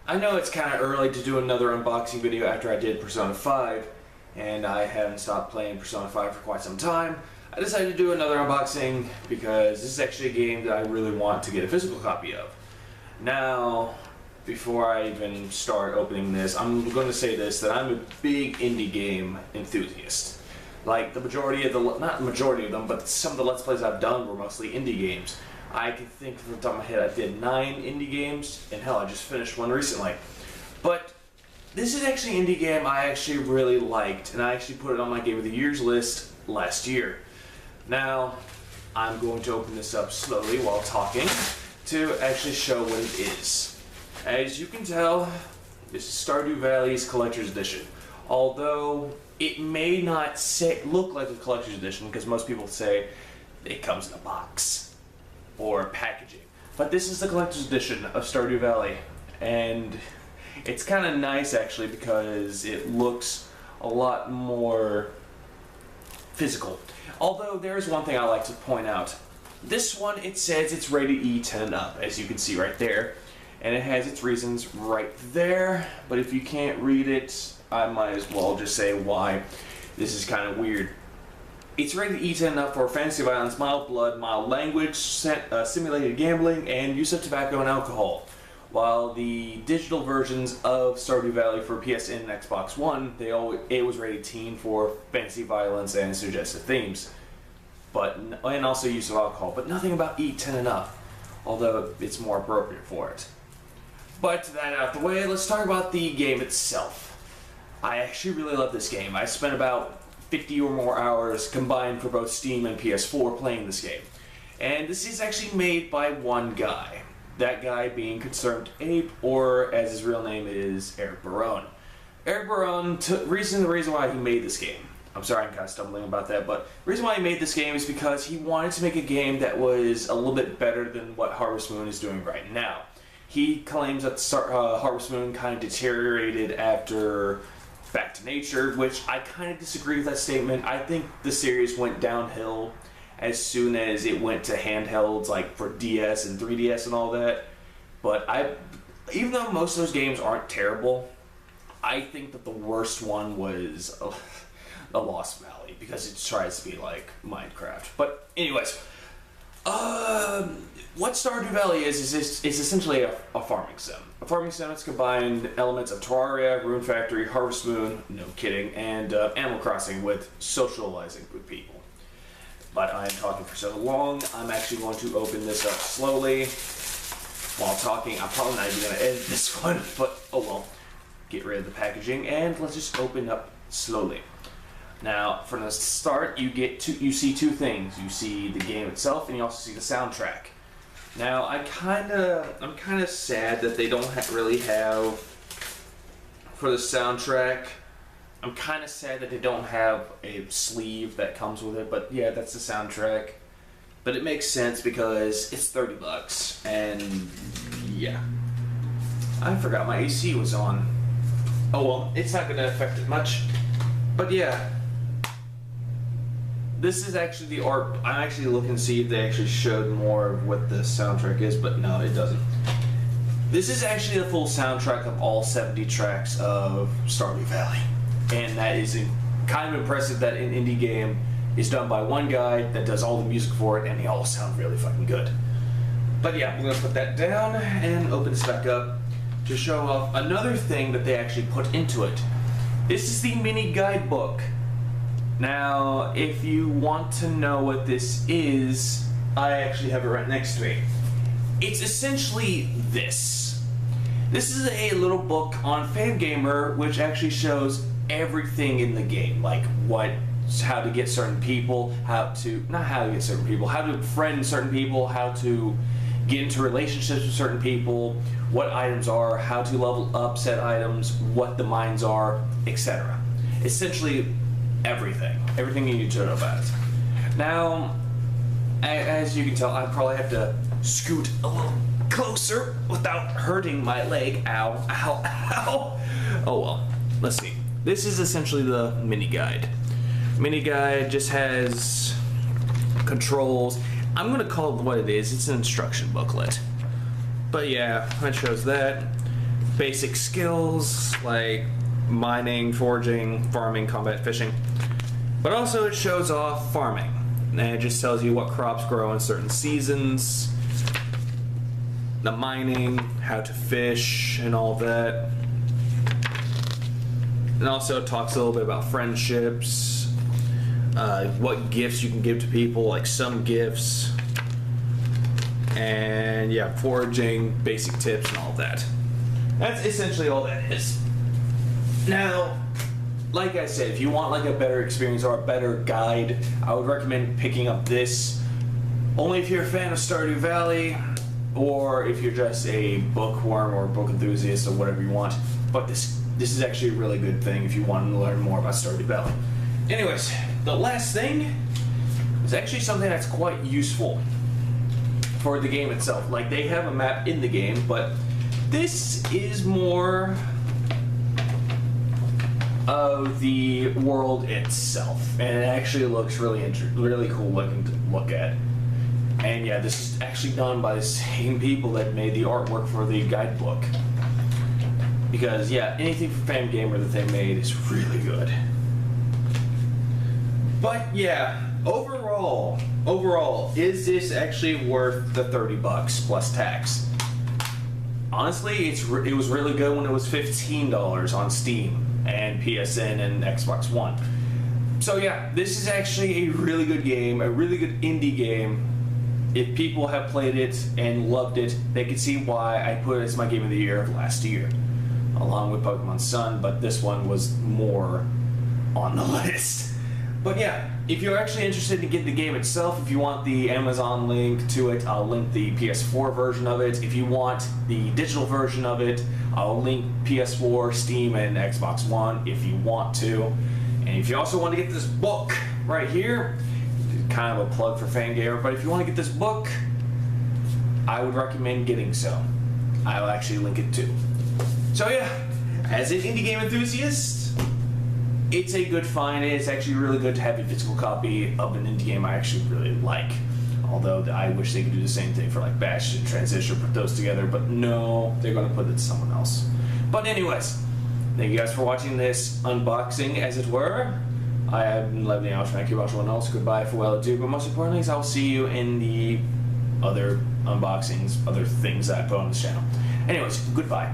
I know it's kind of early to do another unboxing video after I did Persona 5, and I haven't stopped playing Persona 5 for quite some time. I decided to do another unboxing because this is actually a game that I really want to get a physical copy of. Now, before I even start opening this, I'm going to say this, that I'm a big indie game enthusiast. Like, the majority of the, not the majority of them, but some of the Let's Plays I've done were mostly indie games. I can think from the top of my head I did 9 indie games, and hell, I just finished one recently. But this is actually an indie game I actually really liked, and I actually put it on my Game of the Year's list last year. Now, I'm going to open this up slowly while talking to actually show what it is. As you can tell, this is Stardew Valley's Collector's Edition. Although it may not look like a Collector's Edition, because most people say it comes in a box or packaging. But this is the Collector's Edition of Stardew Valley, and it's kind of nice actually because it looks a lot more physical. Although there's one thing I like to point out. This one, it says it's rated E10 and up, as you can see right there. And it has its reasons right there, but if you can't read it, I might as well just say why this is kind of weird. It's rated E10 and up for fantasy violence, mild blood, mild language, simulated gambling, and use of tobacco and alcohol. While the digital versions of Stardew Valley for PSN and Xbox One, it was rated teen for fantasy violence and suggestive themes, and also use of alcohol, but nothing about E10 and up, although it's more appropriate for it. But that out the way, let's talk about the game itself. I actually really love this game. I spent about 50 or more hours combined for both Steam and PS4 playing this game. And this is actually made by one guy. That guy being Concerned Ape, or as his real name is, Eric Barone. Eric Barone, the reason why he made this game, I'm sorry I'm kind of stumbling about that, but the reason why he made this game is because he wanted to make a game that was a little bit better than what Harvest Moon is doing right now. He claims that Harvest Moon kind of deteriorated after Back to Nature, which I kind of disagree with that statement. I think the series went downhill as soon as it went to handhelds like for DS and 3DS and all that. But even though most of those games aren't terrible, I think that the worst one was a Lost Valley because it tries to be like Minecraft. But anyways, what Stardew Valley is essentially a farming sim. A farming sim that's combined elements of Terraria, Rune Factory, Harvest Moon, no kidding, and Animal Crossing with socializing with people. But I'm talking for so long, I'm actually going to open this up slowly while talking. I'm probably not even going to edit this one, but oh well. Get rid of the packaging and let's just open up slowly. Now, from the start, you see two things. You see the game itself, and you also see the soundtrack. Now, I'm kind of sad that they don't really have for the soundtrack. I'm kind of sad that they don't have a sleeve that comes with it, but yeah, that's the soundtrack. But it makes sense because it's $30, and yeah. I forgot my AC was on. Oh well, it's not going to affect it much. But yeah. This is actually the art. I'm actually looking to see if they actually showed more of what the soundtrack is, but no, it doesn't. This is actually the full soundtrack of all 70 tracks of Stardew Valley. And that is kind of impressive that an indie game is done by one guy that does all the music for it, and they all sound really fucking good. But yeah, I'm going to put that down and open this back up to show off another thing that they actually put into it. This is the mini guidebook. Now, if you want to know what this is, I actually have it right next to me. It's essentially this. This is a little book on Fangamer, which actually shows everything in the game, like how to get certain people, how to befriend certain people, how to get into relationships with certain people, what items are, how to level up said items, what the mines are, etc. Essentially, everything you need to know about it. Now, as you can tell, I probably have to scoot a little closer without hurting my leg. Ow, ow, ow. Oh well, let's see. This is essentially the mini guide. Mini guide just has controls. I'm gonna call it what it is. It's an instruction booklet. But yeah, that shows that. basic skills like mining, foraging, farming, combat, fishing. But also it shows off farming. And it just tells you what crops grow in certain seasons, the mining, how to fish, and all that. And also it talks a little bit about friendships, what gifts you can give to people, like some gifts, and yeah, foraging, basic tips, and all that. That's essentially all that is. Now, like I said, if you want like a better experience or a better guide, I would recommend picking up this. Only if you're a fan of Stardew Valley, or if you're just a bookworm or book enthusiast or whatever you want. But this is actually a really good thing if you want to learn more about Stardew Valley. Anyways, the last thing is actually something that's quite useful for the game itself. Like, they have a map in the game, but this is more of the world itself, and it actually looks really cool looking to look at. And yeah, this is actually done by the same people that made the artwork for the guidebook. Because yeah, anything for Fan Gamer that they made is really good. But yeah, overall, is this actually worth the $30 plus tax? Honestly, it was really good when it was $15 on Steam and PSN and Xbox One. So yeah, this is actually a really good game, a really good indie game. If people have played it and loved it, they can see why I put it as my game of the year of last year, along with Pokemon Sun, but this one was more on the list. But yeah, if you're actually interested in getting the game itself, if you want the Amazon link to it, I'll link the PS4 version of it. If you want the digital version of it, I'll link PS4, Steam, and Xbox One if you want to. And if you also want to get this book right here, kind of a plug for Fangamer, but if you want to get this book, I would recommend getting so. I'll actually link it too. So yeah, as an indie game enthusiast, it's a good find. It's actually really good to have a physical copy of an indie game I actually really like. Although I wish they could do the same thing for like Bash and Transistor, put those together, but no, they're going to put it to someone else. But anyways, thank you guys for watching this unboxing, as it were. I have been Levin Ouch, thank you, everyone else. Goodbye, farewell, adieu. But most importantly, I will see you in the other unboxings, other things that I put on this channel. Anyways, goodbye.